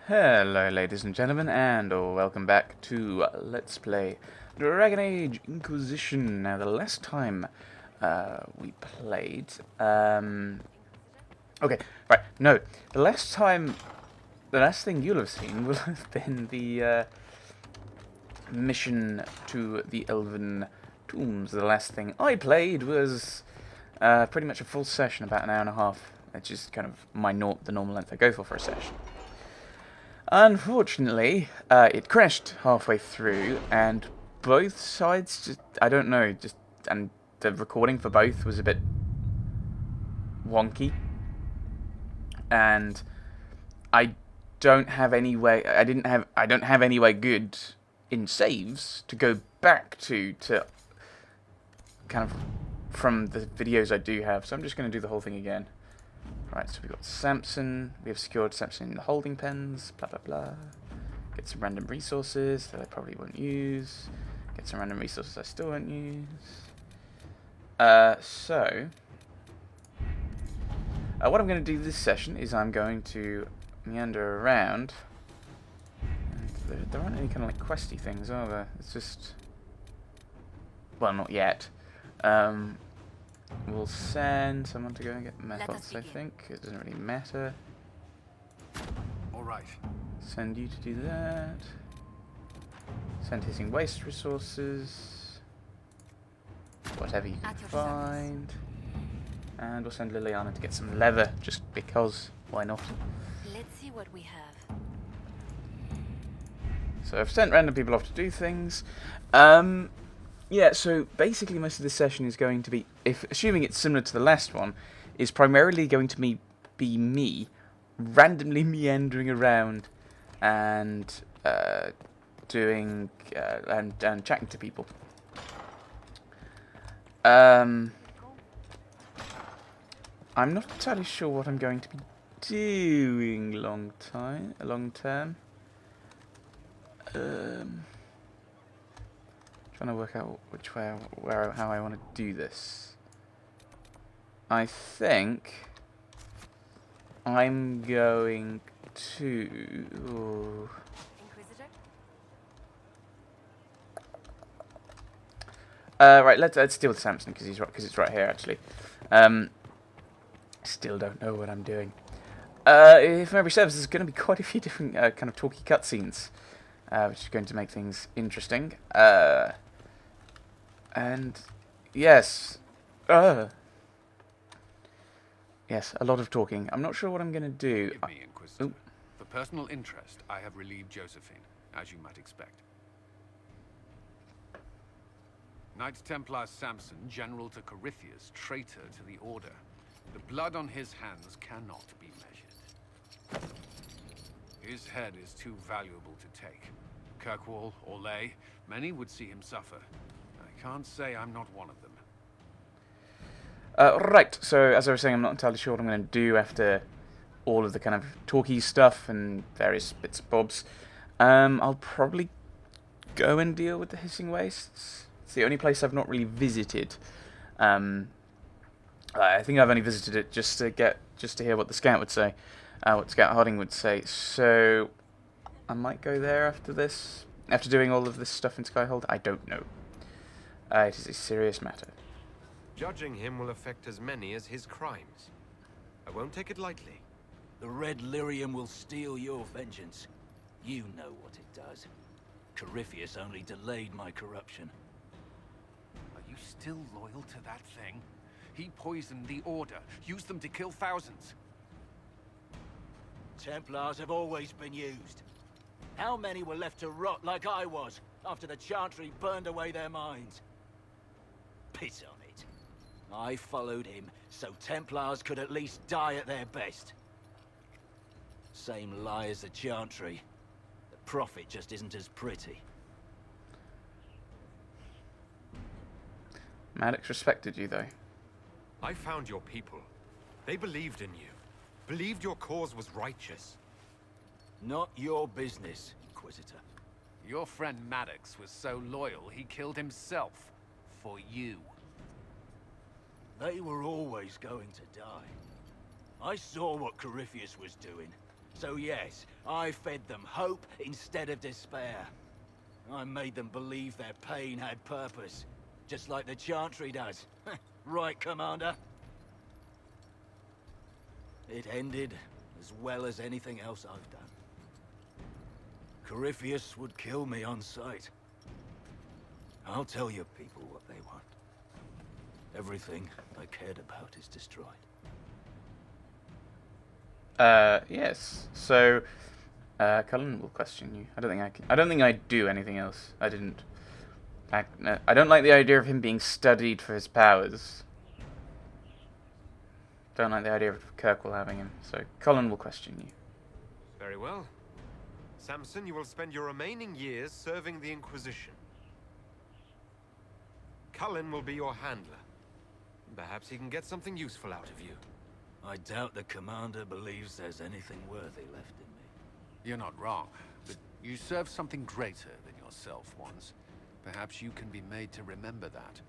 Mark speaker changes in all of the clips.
Speaker 1: Hello ladies and gentlemen, and welcome back to Let's Play Dragon Age Inquisition. Now the last time we played... okay, right, no. The last thing you'll have seen will have been the mission to the Elven Tombs. The last thing I played was pretty much a full session, about an hour and a half, which is kind of the normal length I go for a session. Unfortunately, it crashed halfway through, and both sides just, I don't know, and the recording for both was a bit wonky, and I don't have any way, I don't have any way good in saves to go back to kind of from the videos I do have, so I'm just going to do the whole thing again. Right, so we've got Samson, we have secured Samson in the holding pens, blah blah blah. Get some random resources that I probably won't use. Get some random resources I still won't use. What I'm going to do this session is I'm going to meander around. And there aren't any kind of like questy things, are there? It's just... well, not yet. We'll send someone to go and get metals, I think. It doesn't really matter.
Speaker 2: Alright.
Speaker 1: Send you to do that. Send hissing waste resources. Whatever you can find. And we'll send Liliana to get some leather, just because. Why not?
Speaker 3: Let's see what we have.
Speaker 1: So I've sent random people off to do things. Yeah, so basically most of this session is going to be, assuming it's similar to the last one, is primarily going to be me randomly meandering around and doing and chatting to people. I'm not entirely sure what I'm going to be doing long term. Trying to work out which way, how I want to do this. I think I'm going to.
Speaker 3: Inquisitor?
Speaker 1: Right, let's deal with Samson because it's right here actually. Still don't know what I'm doing. If memory serves, there's going to be quite a few different kind of talky cutscenes, which is going to make things interesting. And yes, yes, a lot of talking. I'm not sure what I'm going to do.
Speaker 2: Give me, Inquisitor. For personal interest, I have relieved Josephine, as you might expect. Knight Templar Samson, General to Corypheus, traitor to the Order. The blood on his hands cannot be measured. His head is too valuable to take. Kirkwall, Orlais, many would see him suffer. I can't say I'm not one of them.
Speaker 1: Right, so as I was saying, I'm not entirely sure what I'm going to do after all of the kind of talky stuff and various bits and bobs. I'll probably go and deal with the hissing wastes. It's the only place I've not really visited. I think I've only visited it just to hear what the scout would say, what Scout Harding would say. So I might go there after this, after doing all of this stuff in Skyhold. I don't know. It is a serious matter.
Speaker 4: Judging him will affect as many as his crimes. I won't take it lightly.
Speaker 5: The Red Lyrium will steal your vengeance. You know what it does. Corypheus only delayed my corruption.
Speaker 2: Are you still loyal to that thing? He poisoned the Order, used them to kill thousands.
Speaker 5: Templars have always been used. How many were left to rot like I was, after the Chantry burned away their minds? Piss on it. I followed him, so Templars could at least die at their best. Same lie as the Chantry. The Prophet just isn't as pretty.
Speaker 1: Maddox respected you, though.
Speaker 4: I found your people. They believed in you. Believed your cause was righteous.
Speaker 5: Not your business, Inquisitor.
Speaker 2: Your friend Maddox was so loyal, he killed himself. For you.
Speaker 5: They were always going to die. I saw what Corypheus was doing. So yes, I fed them hope instead of despair. I made them believe their pain had purpose, just like the Chantry does. Right, Commander? It ended as well as anything else I've done. Corypheus would kill me on sight. I'll tell your people what they want. Everything I cared about is destroyed.
Speaker 1: Yes. So, Cullen will question you. I don't think I can. I don't think I do anything else. I didn't. I don't like the idea of him being studied for his powers. Don't like the idea of Kirkwall having him. So, Cullen will question you.
Speaker 4: Very well. Samson, you will spend your remaining years serving the Inquisition. Cullen will be your handler. Perhaps he can get something useful out of you.
Speaker 5: I doubt the Commander believes there's anything worthy left in me.
Speaker 2: You're not wrong, but you served something greater than yourself once. Perhaps you can be made to remember that.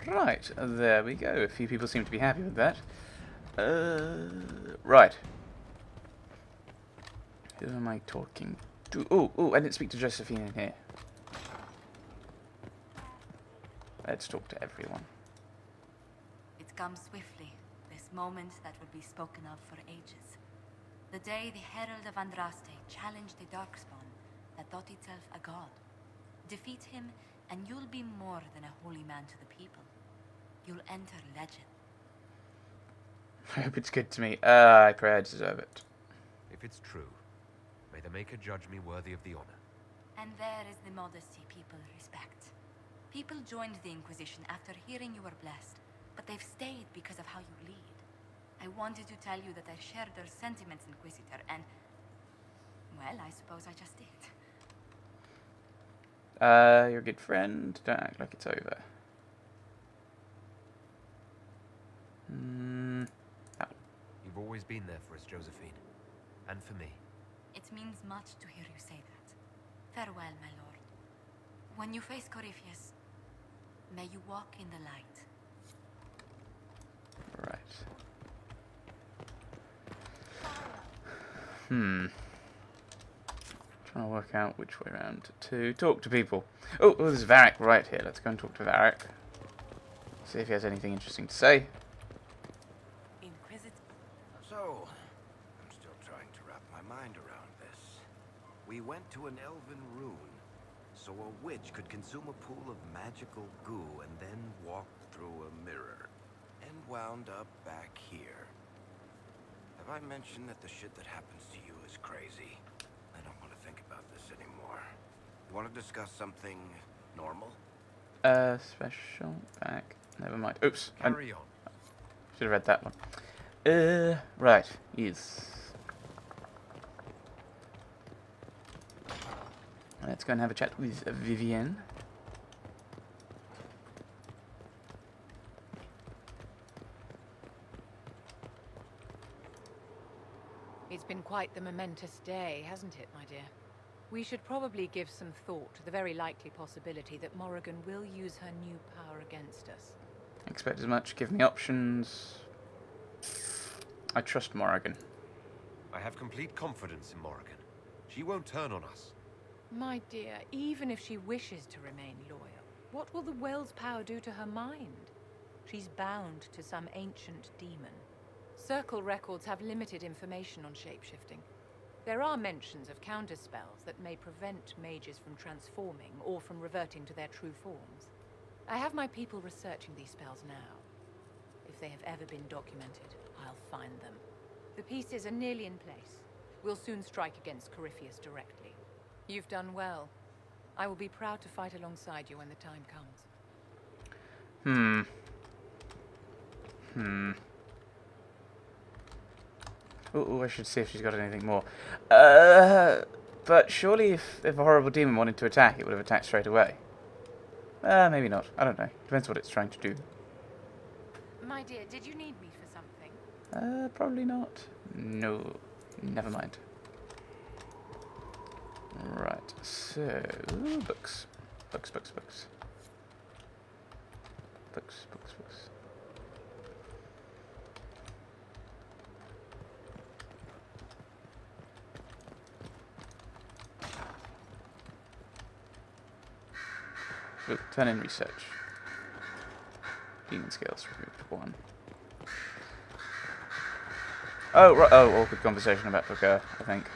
Speaker 1: Right, there we go. A few people seem to be happy with that. Right. Who am I talking to? Oh, I didn't speak to Josephine in here. Let's talk to everyone.
Speaker 3: It comes swiftly, this moment that would be spoken of for ages. The day the Herald of Andraste challenged the Darkspawn that thought itself a god. Defeat him, and you'll be more than a holy man to the people. You'll enter legend.
Speaker 1: I hope it's good to me. I pray I deserve it.
Speaker 4: If it's true, may the Maker judge me worthy of the honor.
Speaker 3: And there is the modesty people respect. People joined the Inquisition after hearing you were blessed, but they've stayed because of how you lead. I wanted to tell you that I shared their sentiments, Inquisitor, and... well, I suppose I just did.
Speaker 1: You're a good friend. Don't act like it's over.
Speaker 4: You've always been there for us, Josephine. And for me.
Speaker 3: It means much to hear you say that. Farewell, my lord. When you face Corypheus, may you walk in the light.
Speaker 1: Right. Trying to work out which way around to talk to people. Oh, there's Varric right here. Let's go and talk to Varric. See if he has anything interesting to say.
Speaker 6: So, I'm still trying to wrap my mind around this. We went to an elven rune, so a witch could consume a pool of magical goo and then walk through a mirror, and wound up back here. Have I mentioned that the shit that happens to you is crazy? I don't want to think about this anymore. You want to discuss something normal?
Speaker 1: Special back. Never mind. Oops.
Speaker 4: Carry on.
Speaker 1: Should have read that one. Right. Yes. Let's go and have a chat with Vivienne.
Speaker 7: It's been quite the momentous day, hasn't it, my dear? We should probably give some thought to the very likely possibility that Morrigan will use her new power against us.
Speaker 1: Expect as much. Give me options. I trust Morrigan.
Speaker 4: I have complete confidence in Morrigan. She won't turn on us.
Speaker 7: My dear, even if she wishes to remain loyal, what will the Well's power do to her mind? She's bound to some ancient demon. Circle records have limited information on shapeshifting. There are mentions of counterspells that may prevent mages from transforming or from reverting to their true forms. I have my people researching these spells now. If they have ever been documented, I'll find them. The pieces are nearly in place. We'll soon strike against Corypheus directly. You've done well. I will be proud to fight alongside you when the time comes.
Speaker 1: Oh, I should see if she's got anything more. But surely if a horrible demon wanted to attack, it would have attacked straight away. Maybe not. I don't know. Depends what it's trying to do.
Speaker 7: My dear, did you need me for something?
Speaker 1: Probably not. No. Never mind. Right, so... Books. Books. Books. Ooh, turn in research. Human scales removed 1. Oh, right. Oh, awkward conversation about Booker, I think.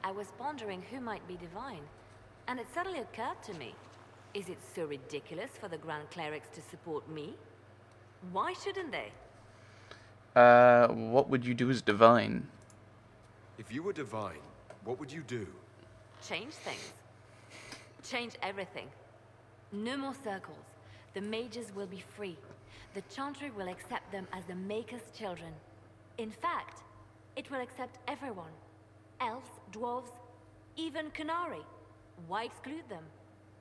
Speaker 8: I was pondering who might be divine, and it suddenly occurred to me. Is it so ridiculous for the Grand Clerics to support me? Why shouldn't they?
Speaker 1: What would you do as divine?
Speaker 4: If you were divine, what would you do?
Speaker 8: Change things. Change everything. No more circles. The mages will be free. The Chantry will accept them as the Maker's children. In fact, it will accept everyone. Elves, dwarves, even Canary. Why exclude them?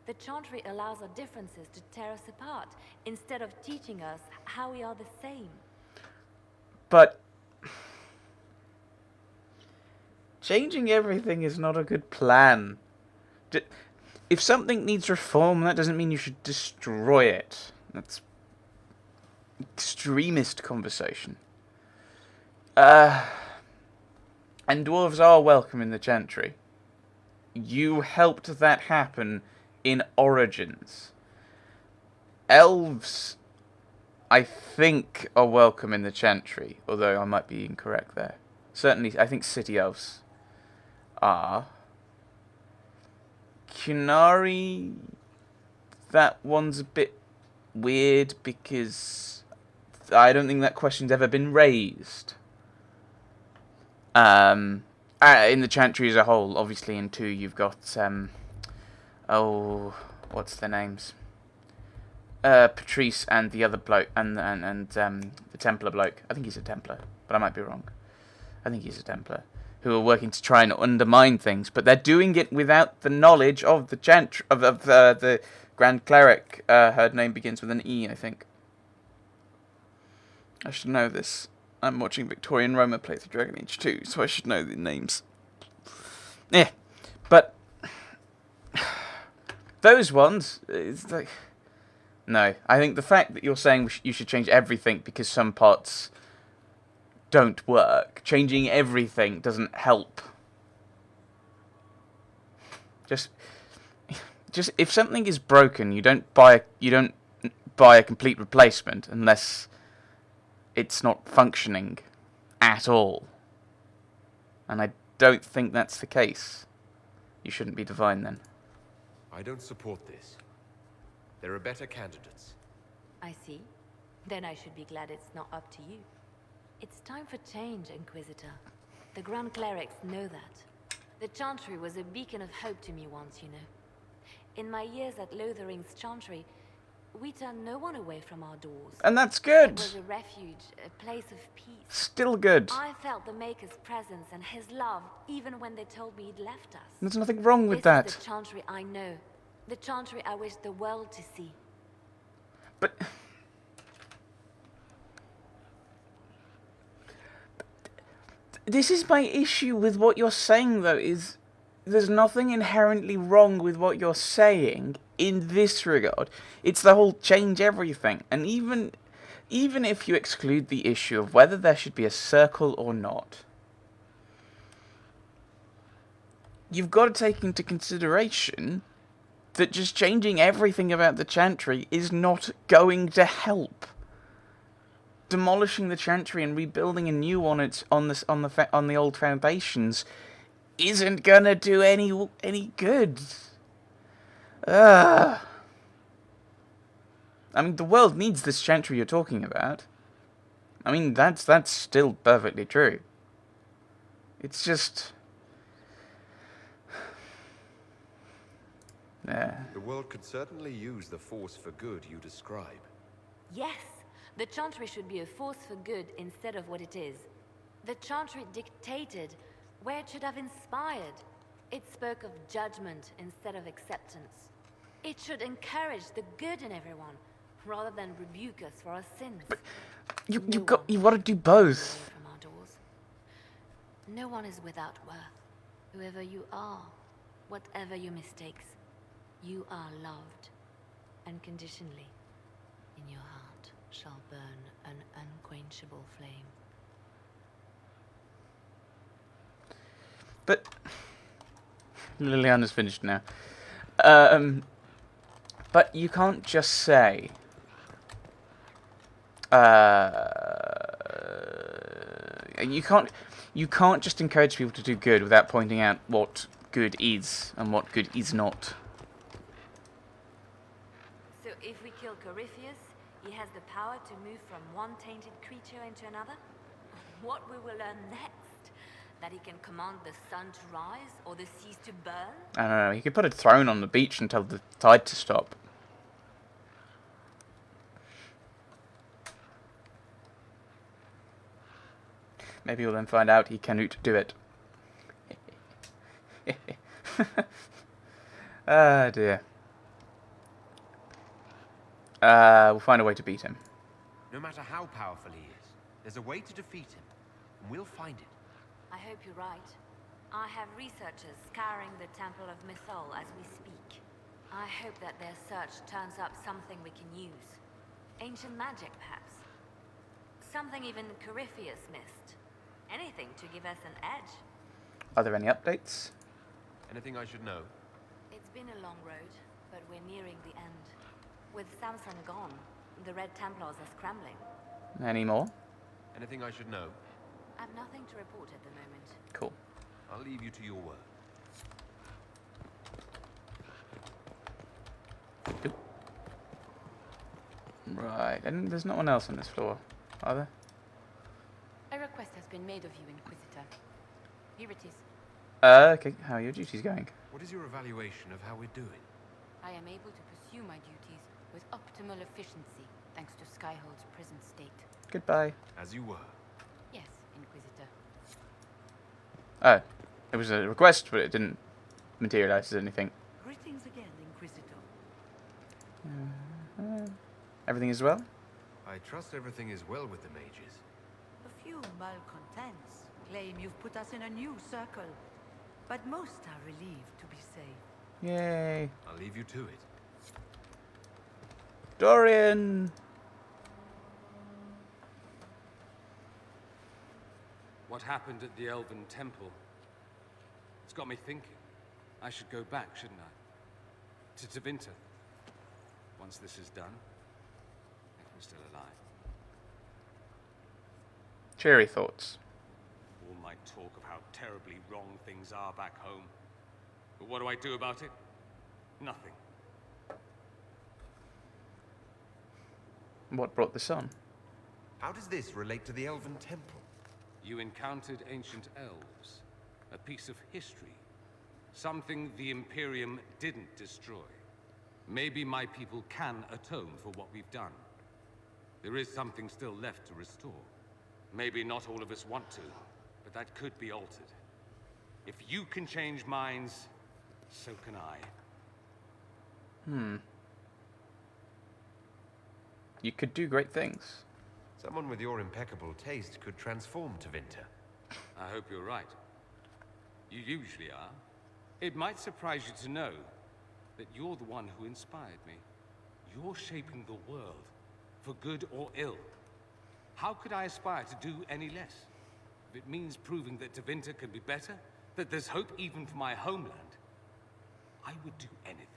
Speaker 8: The Chantry allows our differences to tear us apart, instead of teaching us how we are the same.
Speaker 1: But changing everything is not a good plan. If something needs reform, that doesn't mean you should destroy it. That's extremist conversation. And dwarves are welcome in the Chantry. You helped that happen in Origins. Elves, I think, are welcome in the Chantry, although I might be incorrect there. Certainly, I think city elves are. Kunari, that one's a bit weird because I don't think that question's ever been raised. In the Chantry as a whole, obviously in 2 you've got, what's their names? Patrice and the other bloke, and the Templar bloke. I think he's a Templar, but I might be wrong. I think he's a Templar, who are working to try and undermine things, but they're doing it without the knowledge of the the Grand Cleric. Her name begins with an E, I think. I should know this. I'm watching Victorian Roma play through Dragon Age 2, so I should know the names. Yeah, but those ones, it's like, no. I think the fact that you're saying you should change everything because some parts don't work, changing everything doesn't help. Just if something is broken, you don't buy a complete replacement unless it's not functioning at all. And I don't think that's the case. You shouldn't be divine then.
Speaker 4: I don't support this. There are better candidates.
Speaker 8: I see. Then I should be glad it's not up to you. It's time for change, Inquisitor. The Grand Clerics know that. The Chantry was a beacon of hope to me once, you know. In my years at Lothering's Chantry, we turned no one away from our doors.
Speaker 1: And that's good.
Speaker 8: It was a refuge, a place of peace.
Speaker 1: Still good.
Speaker 8: I felt the Maker's presence and his love, even when they told me he'd left us.
Speaker 1: There's nothing wrong with
Speaker 8: This
Speaker 1: that.
Speaker 8: is the Chantry I know. The Chantry I wish the world to see.
Speaker 1: But this is my issue with what you're saying, though, is there's nothing inherently wrong with what you're saying in this regard. It's the whole change everything. And even if you exclude the issue of whether there should be a circle or not, you've got to take into consideration that just changing everything about the Chantry is not going to help. Demolishing the Chantry and rebuilding a new one on the old foundations isn't gonna do any good. I mean, the world needs this Chantry you're talking about. I mean, that's still perfectly true. It's just, yeah.
Speaker 4: The world could certainly use the force for good you describe.
Speaker 8: Yes, the Chantry should be a force for good instead of what it is. The Chantry dictated where it should have inspired. It spoke of judgment instead of acceptance. It should encourage the good in everyone, rather than rebuke us for our sins.
Speaker 1: But you've got to do both.
Speaker 8: From our doors. No one is without worth. Whoever you are, whatever your mistakes, You are loved, unconditionally. In your heart shall burn an unquenchable flame.
Speaker 1: But Liliana's finished now. But you can't just say. You can't just encourage people to do good without pointing out what good is and what good is not.
Speaker 8: So if we kill Corypheus, he has the power to move from one tainted creature into another? What we will learn next? That he can command the sun to rise or the seas to burn?
Speaker 1: I don't know, he could put a throne on the beach and tell the tide to stop. Maybe we'll then find out he cannot do it. Ah, dear. We'll find a way to beat him.
Speaker 6: No matter how powerful he is, there's a way to defeat him, and we'll find it.
Speaker 8: I hope you're right. I have researchers scouring the Temple of Mythal as we speak. I hope that their search turns up something we can use. Ancient magic, perhaps. Something even Corypheus missed. Anything to give us an edge.
Speaker 1: Are there any updates?
Speaker 6: Anything I should know?
Speaker 8: It's been a long road, but we're nearing the end. With Samson gone, the Red Templars are scrambling.
Speaker 1: Any more?
Speaker 6: Anything I should know?
Speaker 8: I've nothing to report at the moment.
Speaker 1: Cool.
Speaker 6: I'll leave you to your work.
Speaker 1: Oop. Right, and there's no one else on this floor, are there?
Speaker 7: A request has been made of you, Inquisitor. Here it is.
Speaker 1: Okay, how are your duties going?
Speaker 6: What is your evaluation of how we're doing?
Speaker 7: I am able to pursue my duties with optimal efficiency, thanks to Skyhold's present state.
Speaker 1: Goodbye.
Speaker 6: As you were.
Speaker 7: Yes, Inquisitor.
Speaker 1: Oh, it was a request, but it didn't materialize as anything.
Speaker 9: Greetings again, Inquisitor.
Speaker 1: Everything is well?
Speaker 6: I trust everything is well with the mages.
Speaker 9: A few malcontents claim you've put us in a new circle, but most are relieved to be safe.
Speaker 1: Yay.
Speaker 6: I'll leave you to it.
Speaker 1: Dorian!
Speaker 2: What happened at the Elven Temple? It's got me thinking. I should go back, shouldn't I? To Tevinter. Once this is done, if I'm still alive.
Speaker 1: Cheery thoughts.
Speaker 2: All my talk of how terribly wrong things are back home. But what do I do about it? Nothing.
Speaker 1: What brought this on?
Speaker 6: How does this relate to the Elven Temple?
Speaker 2: You encountered ancient elves. A piece of history. Something the Imperium didn't destroy. Maybe my people can atone for what we've done. There is something still left to restore. Maybe not all of us want to, but that could be altered. If you can change minds, so can I.
Speaker 1: You could do great things.
Speaker 6: Someone with your impeccable taste could transform Tevinter.
Speaker 2: I hope you're right. You usually are. It might surprise you to know that you're the one who inspired me. You're shaping the world, for good or ill. How could I aspire to do any less? If it means proving that Tevinter can be better, that there's hope even for my homeland, I would do anything.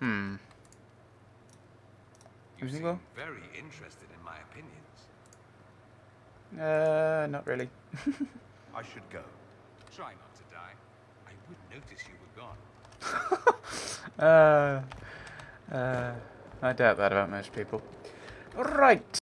Speaker 2: You
Speaker 1: Anything
Speaker 2: seem
Speaker 1: more?
Speaker 2: very interested in my opinions.
Speaker 1: Not really.
Speaker 6: I should go.
Speaker 2: Try not to die. I would notice you were gone.
Speaker 1: I doubt that about most people. Right.